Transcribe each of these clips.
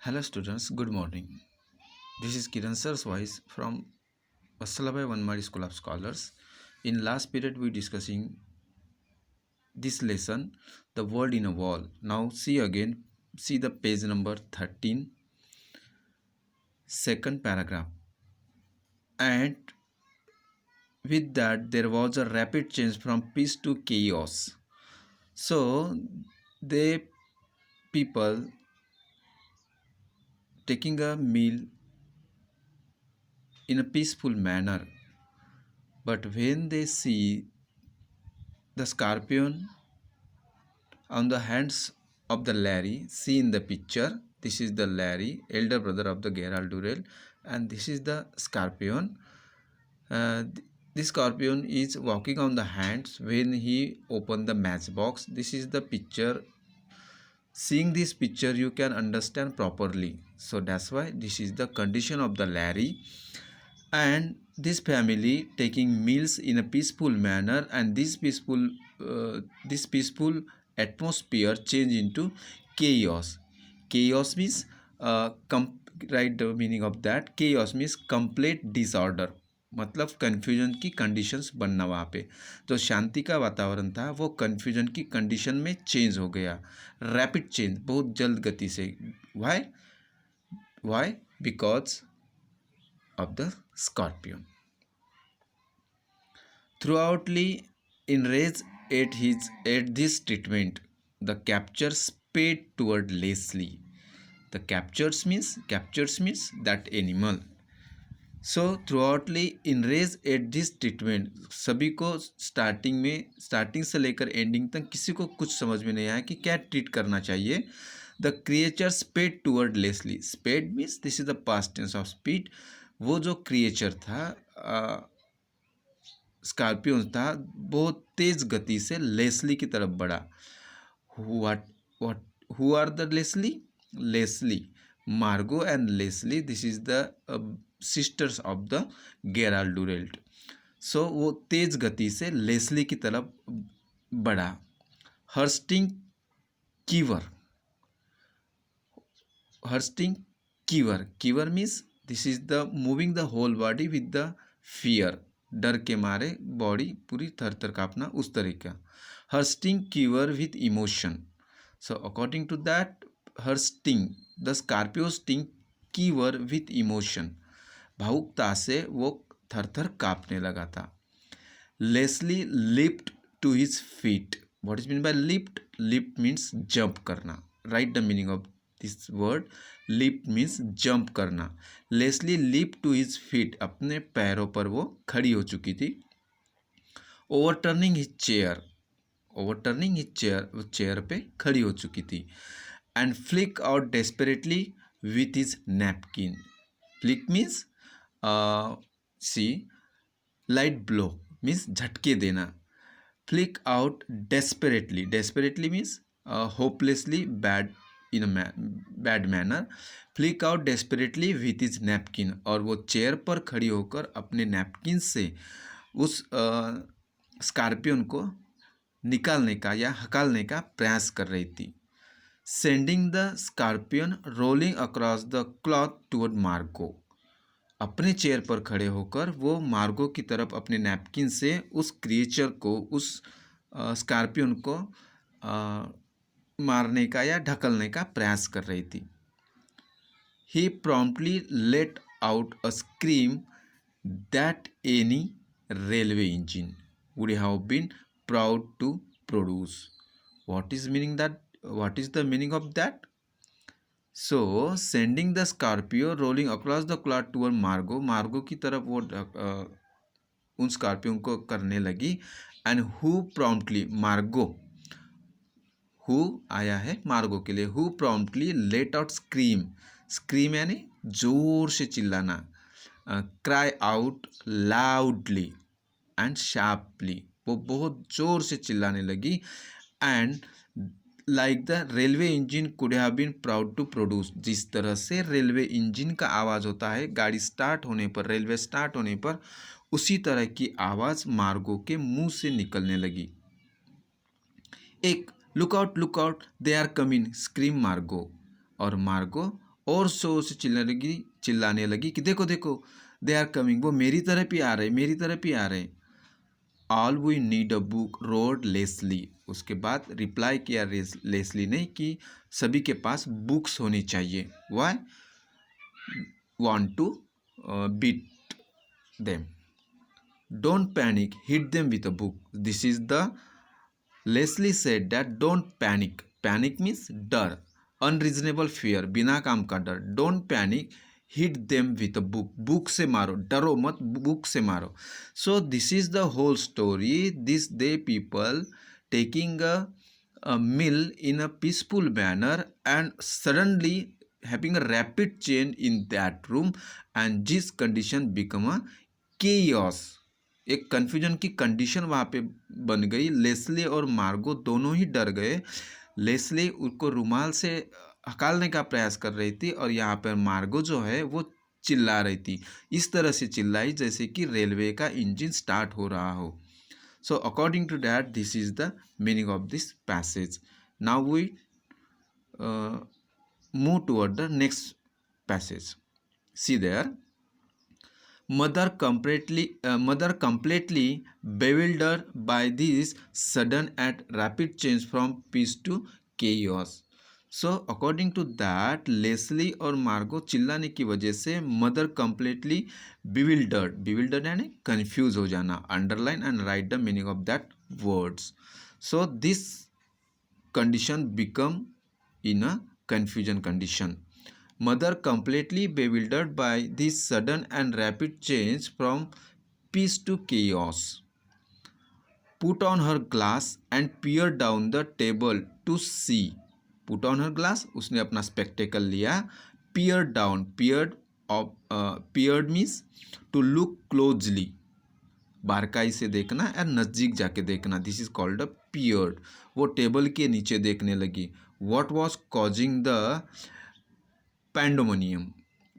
Hello students, good morning. This is Kiran sir's voice from Vassalabai Vanmari School of Scholars. In last period we discussing this lesson, the word in a wall. Now see again, see the page number 13, second paragraph. And with that there was a rapid change from peace to chaos. So they people taking a meal in a peaceful manner, but when they see the scorpion on the hands of the Larry, see in the picture, this is the Larry, elder brother of the Gerald Durrell, and this is the scorpion. This scorpion is walking on the hands when he opened the matchbox. This is the picture. Seeing this picture you can understand properly. So that's why this is the condition of the Larry. And this family taking meals in a peaceful manner, and this peaceful atmosphere change into chaos. Chaos means write the meaning of that. Chaos means complete disorder, मतलब confusion की conditions बनना। वहाँ पे जो शांति का वातावरण था वो कन्फ्यूजन की कंडीशन में चेंज हो गया, रैपिड चेंज, बहुत जल्द गति से। Why because of the scorpion. Throughoutly enraged at this treatment, the capture sped toward Leslie. The captures means that animal. So throughoutly enraged at this treatment, सभी को स्टार्टिंग से लेकर एंडिंग तक किसी को कुछ समझ में नहीं आया कि क्या ट्रीट करना चाहिए। The creature sped toward Leslie. Sped means this is the past tense of speed. वो जो क्रिएचर था, स्कॉर्पियन था, बहुत तेज गति से लेस्ली की तरफ बढ़ा। Who are the Leslie? Leslie, Margo and Leslie, this is the sisters of the Gerald Durrell. So वो तेज गति से लेस्ली की तरफ बढ़ा। Her sting quiver means this is the moving the whole body with the fear, डर के मारे बॉडी पूरी थर थर कांपना, उस तरीका। Her sting quiver with emotion. So according to that, her sting, the Scorpio sting quiver with emotion, भावुकता से वो थर थर कांपने लगा था। Leslie lift to his feet. What is mean by lift? Lift means jump करना। Right the meaning of this word. Lift means jump करना। Leslie lift to his feet, अपने पैरों पर वो खड़ी हो चुकी थी। ओवरटर्निंग हिज चेयर, वो चेयर पे खड़ी हो चुकी थी। And flick out desperately with his napkin. Flick means light blow means झटके देना। Flick out desperately means hopelessly bad, in bad manner. Flick out desperately with is napkin, और वो चेयर पर खड़ी होकर अपने नैपकिन से उस स्कॉर्पियन को निकालने का या हकालने का प्रयास कर रही थी। Sending the scorpion rolling across the cloth toward मार्गो। अपने चेयर पर खड़े होकर वो मार्गो की तरफ अपने नैपकिन से उस क्रिएचर को, उस स्कॉर्पियन को मारने का या ढकलने का प्रयास कर रही थी। He promptly let out a scream that any railway engine would have been proud to produce. What is the meaning of that? So sending the Scorpio rolling across the cloth toward Margo की तरफ वो उन Scorpio को करने लगी। And who promptly, who आया है Margo के लिए। Who promptly let out scream यानी जोर से चिल्लाना। Cry out loudly and sharply, वो बहुत जोर से चिल्लाने लगी। And like the railway engine could have been proud to produce, जिस तरह से रेलवे इंजन का आवाज़ होता है गाड़ी स्टार्ट होने पर, रेलवे स्टार्ट होने पर, उसी तरह की आवाज़ मार्गो के मुंह से निकलने लगी। एक look out they are coming scream Margo, और मार्गो और जोर से चिल्लाने लगी कि देखो देखो, दे आर कमिंग, वो मेरी तरफ ही आ रहे, मेरी तरफ ही आ रहे। All we need a book roared Lesley. उसके बाद रिप्लाई किया लेस्ली ने कि सभी के पास बुक्स होनी चाहिए। Why want to beat them, don't panic, hit them with a book. This is the Lesley said that don't panic, panic means डर, अनरीजनेबल फियर, बिना काम का डर। Don't panic, hit them with a book, book से मारो, डरो मत, book से मारो। So this is the whole story. This day people taking a meal in a peaceful manner and suddenly having a rapid change in that room and this condition become a chaos। एक confusion की condition वहाँ पे बन गई। Leslie और मार्गो दोनों ही डर गए। लेस्ली उसको रुमाल से हकालने का प्रयास कर रही थी और यहाँ पर मार्गो जो है वो चिल्ला रही थी, इस तरह से चिल्लाई जैसे कि रेलवे का इंजन स्टार्ट हो रहा हो। So according to that, this is the meaning of this passage. Now we move toward the next passage. See there, mother completely bewildered by this sudden and rapid change from peace to chaos. So according to that Lesley और Margo चिल्लाने की वजह से mother completely bewildered यानी confuse हो जाना। Underline and write the meaning of that words. So this condition become in a confusion condition. Mother completely bewildered by this sudden and rapid change from peace to chaos, put on her glass and peered down the table to see. Put on her glass, उसने अपना spectacle लिया। peered down, peered means to look closely, बारकाई से देखना या नज़दीक जाके देखना। This is called a peered। वो टेबल के नीचे देखने लगी। what was causing the pandemonium?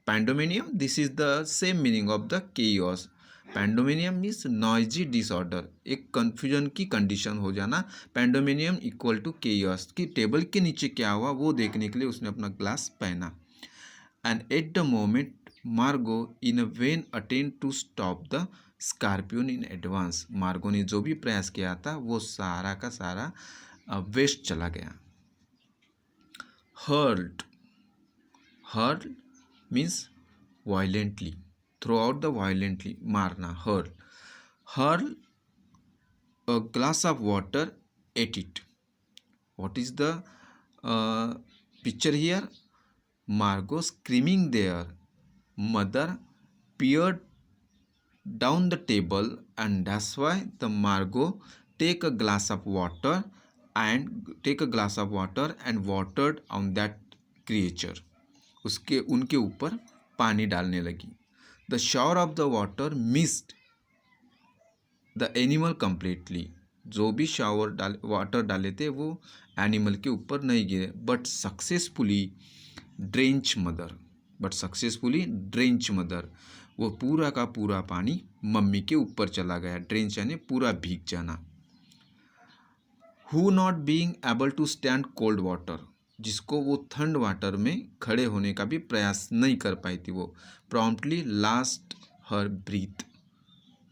Pandemonium, this is the same meaning of the chaos. Pandemonium means noisy disorder, एक कन्फ्यूजन की कंडीशन हो जाना। पैंडोमिनियम इक्वल टू केयस, कि टेबल के नीचे क्या हुआ वो देखने के लिए उसने अपना ग्लास पहना। And eight the moment Margo in a vain attempt to stop the scorpion in advance. Margo ने जो भी प्रयास किया था वो सारा का सारा वेस्ट चला गया। Hurled, hurl means violently, throw out the violently, मारना, hurl a glass of water at it. What is the picture here? Margot screaming there. Mother peered down the table and that's why the Margot take a glass of water and watered on that creature. उसके उनके ऊपर पानी डालने लगी। The shower of the water missed the animal completely. जो भी water डाले थे वो एनिमल के ऊपर नहीं गिरे। बट सक्सेसफुली ड्रेंच मदर, वो पूरा का पूरा पानी मम्मी के ऊपर चला गया। ड्रेंच यानी पूरा भीग जाना। Who not being able to stand cold water, जिसको वो ठंड वाटर में खड़े होने का भी प्रयास नहीं कर पाई थी, वो प्रॉम्प्टली लास्ट हर ब्रीथ।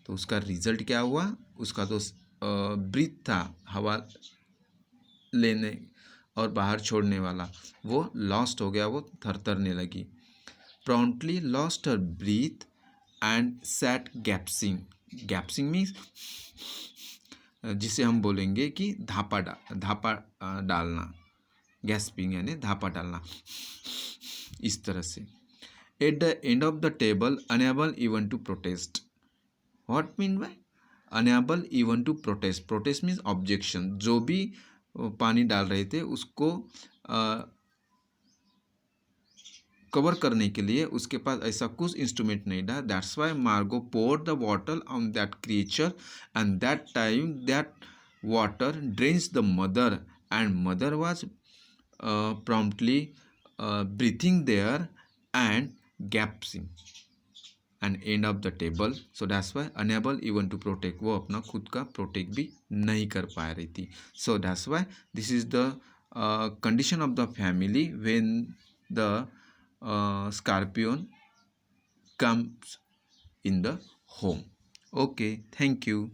तो उसका रिजल्ट क्या हुआ? उसका तो ब्रीथ था, हवा लेने और बाहर छोड़ने वाला, वो लॉस्ट हो गया, वो थरथरने लगी। Promptly lost her breath and sat gasping. Gasping means जिसे हम बोलेंगे कि धापा डालना। गैस्पिंग यानी धापा डालना, इस तरह से। At the end of the table unable even to protest. What mean by unable even to protest? Protest means objection. जो भी पानी डाल रहे थे उसको कवर करने के लिए उसके पास ऐसा कुछ इंस्ट्रूमेंट नहीं था। That's why Margo poured the water on that creature and that time that water drains the mother and mother was promptly breathing there and gasping and end of the table. So that's why unable even to protect, वो अपना खुद का protect भी नहीं कर पा रही थी। सो that's why this is the condition of the family when the scorpion comes in the home. Okay, thank you.